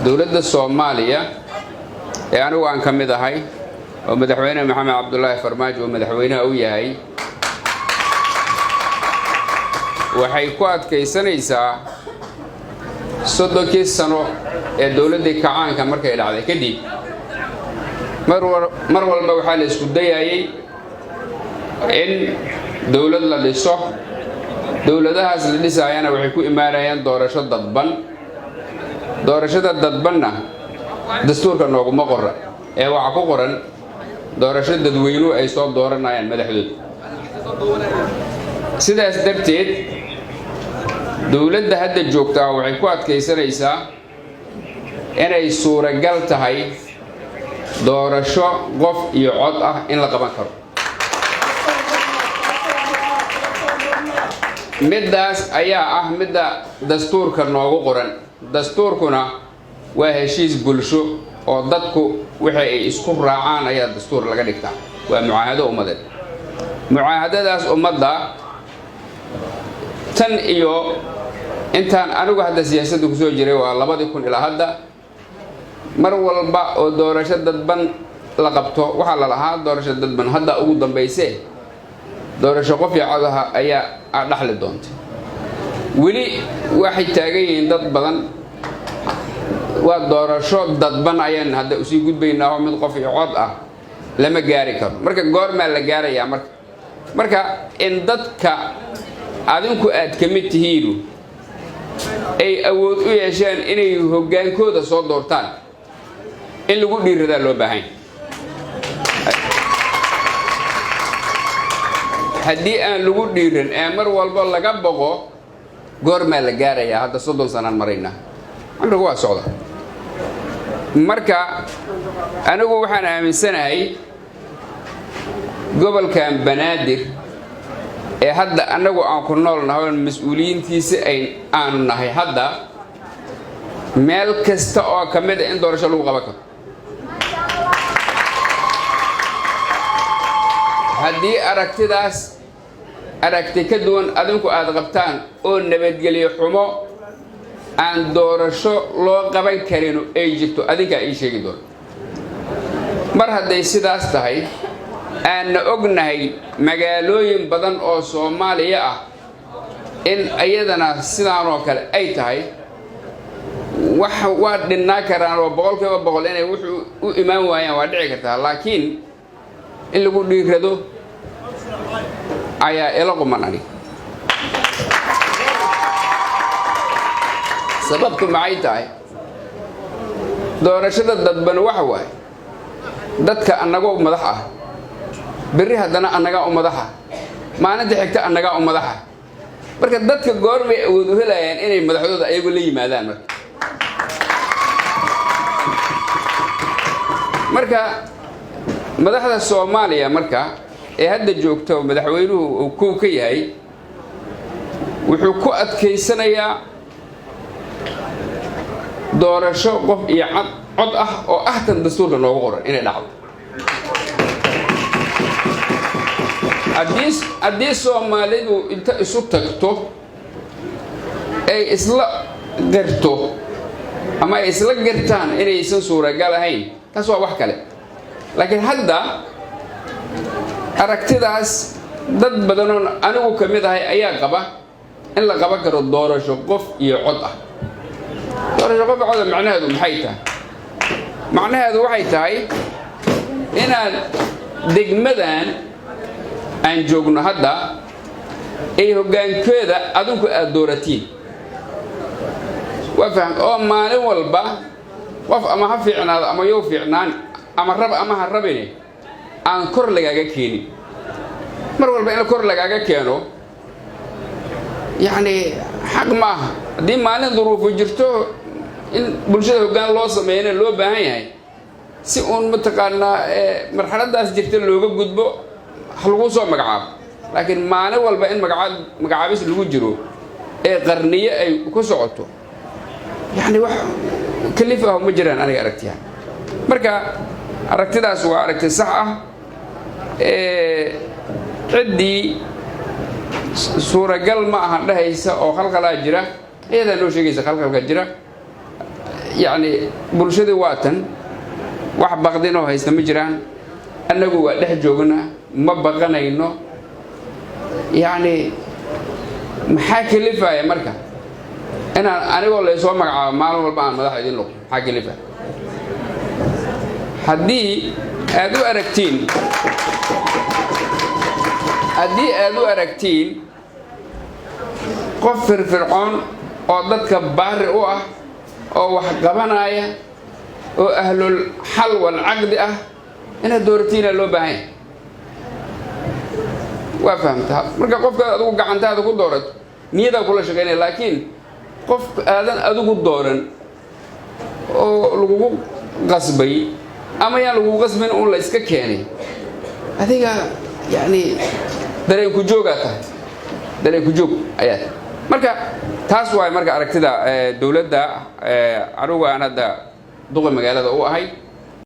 dowladda Soomaaliya ee anigu aan ka mid ahay oo madaxweyne Maxamed Cabdullaahi Farmaajo oo madaxweynaha u yahay waxay ku adkaysanaysaa 30 sano ee dowladda kacaanka markay dhacday kadib mar walba waxaa la isku dayayay in dowlad la dhiso dowladahaas la dhisayana waxay ku imaanayaan doorasho dadban doorashada dadbanna dastuurka nooguma qoran ee waxa ku qoran doorasho dadweynuhu ay soo dooranayaan madaxdooda sidaas darteed dowladda hadda joogta waxay ku adkaysanaysaa inay suuragal tahay doorasho qof iyo cod ah in la qaban karo midaas ayaa ah midda dastuurka noogu qoran dastuurkuna waa heshiis bulsho oo dadku waxa ay isku raacaan ayaa dastuur laga dhigtaa waa mucaahado ummadeed mucaahadadaas ummadda tan iyo intaan anigu hadda siyaasadda ku soo jiray waa 2000 ilaa hadda mar walba oo doorasho dadban la qabto waxa la lahaa doorasho dadban hadda ugu dambeysay doorasho qof iyo cod ah ayaa dhaxli doonta weli waxay taagan yihiin dad badan waa doorasho dadban ayaan hadda u sii gudbaynaa mid qof iyo cod ah lama gaari karo marka goorma la gaarayaa marka in dadka adinku aad ka mid tihiin ay awood u yeeshaan inay hogaankooda soo doortaan in lagu dhiiradaa loo baahan haddii aan lagu dhiiran ee mar walba laga boqo goorma la gaarayaa hadda 30 sanaan marayna amrigu waa socda marka anigu waxaan aaminsanahay gobolkan Banaadir ee hadda anagu aan ku noolnahay mas'uuliyiintiisa aan nahay hadda meel kasta oo kamid in doorasho lagu qaban karo haddii aragti ka duwan adinku aad qabtaan oo nabadgeliyo xumo aan doorasho loo qaban karin ay jirto adinka ay sheegi doon mar hadday sidaas tahay aan ognahay magaalooyin badan oo Soomaaliya ah in ayadana sidaan oo kale ay tahay waa dhinaa karaan oo 100% inay wuxuu u imaan waayaan waa dhici kartaa laakiin in lagu dhiirado ayaa ila qumanani sababtu maxay tahay doorashada dadban waxa waay dadka anagoo madax ah bari haddana anaga u madaxa maalinta xigta anaga u madaxa marka dadka goorbay awood u helayaan inay madaxdooda ayagu la yimaadaan marka madaxda Soomaaliya marka ee hadda joogto madaxweynuhu uu ku ka yahay wuxuu ku adkaysanayaa doorasho qof iyo cod ah oo tan dastuurka noogu qoran inay dhacdo haddii Soomaalidu inta isu tagto ay isla garto ama ay isla gartaan inaysan suuragal ahayn taas waa wax kale laakiin hadda aragtidaas dad badan oo anigu ka mid ahay ayaa qaba in la qaban karo doorasho qof iyo cod ah doorasho qof cod macnaheedu maxay tahay macnaheedu waxay tahay inaan degmadan aan joogno hadda ay hoggaankeeda adinku aad dooratiin وفهم أو ما نقول با وف أما هفعنا أما يوفعنا أما رب أما هربني أن كر لجاجة كيني مرة بين الكر لجاجة كانوا يعني حق ما دي ما ظروف جرتو إن بلشة كان الله سمعنا لو بهاي سيون متقنا مرحلة داس جرت اللوجو جدبو حلوصو مقعاب لكن ما نقول بين مقعابس اللوجو جرو قرنية أي كسعته يعني واحد كلفه مجرى أنا أركتها مركا أركتها سواء أركت الصحة عدي صورة قل ما عندها يسا أو خلق لا جرا إذا لو شيء يسا خلق الجرا يعني bulshada waatan wax baqdin oo haysta ma jiraan annagu waa dhex joogna ma baqanayno yani maxaa kalifaya marka inaan anigoo la soo magacaabo maalin walba aan madax idin noqdo maxaa kalifa haddii aad u aragtiin qof firfircoon oo dadka baari u ah oo wax qabanaya oo ahlul xal wal aqdi ah ina doortiina loo baahan waa fahamtaa marka qofka adigu gacantaada ku doorato niyada kula shaqeynay laakiin qof aadan adigu dooran oo lagu qasbay ama yaa lagu qasbin oo la iska keenay adiga yani dareen ku joogata dareen ku joog ayaa marka taas waa marka aragtida dawladda aruga aan hadda duqa magaalada u ahay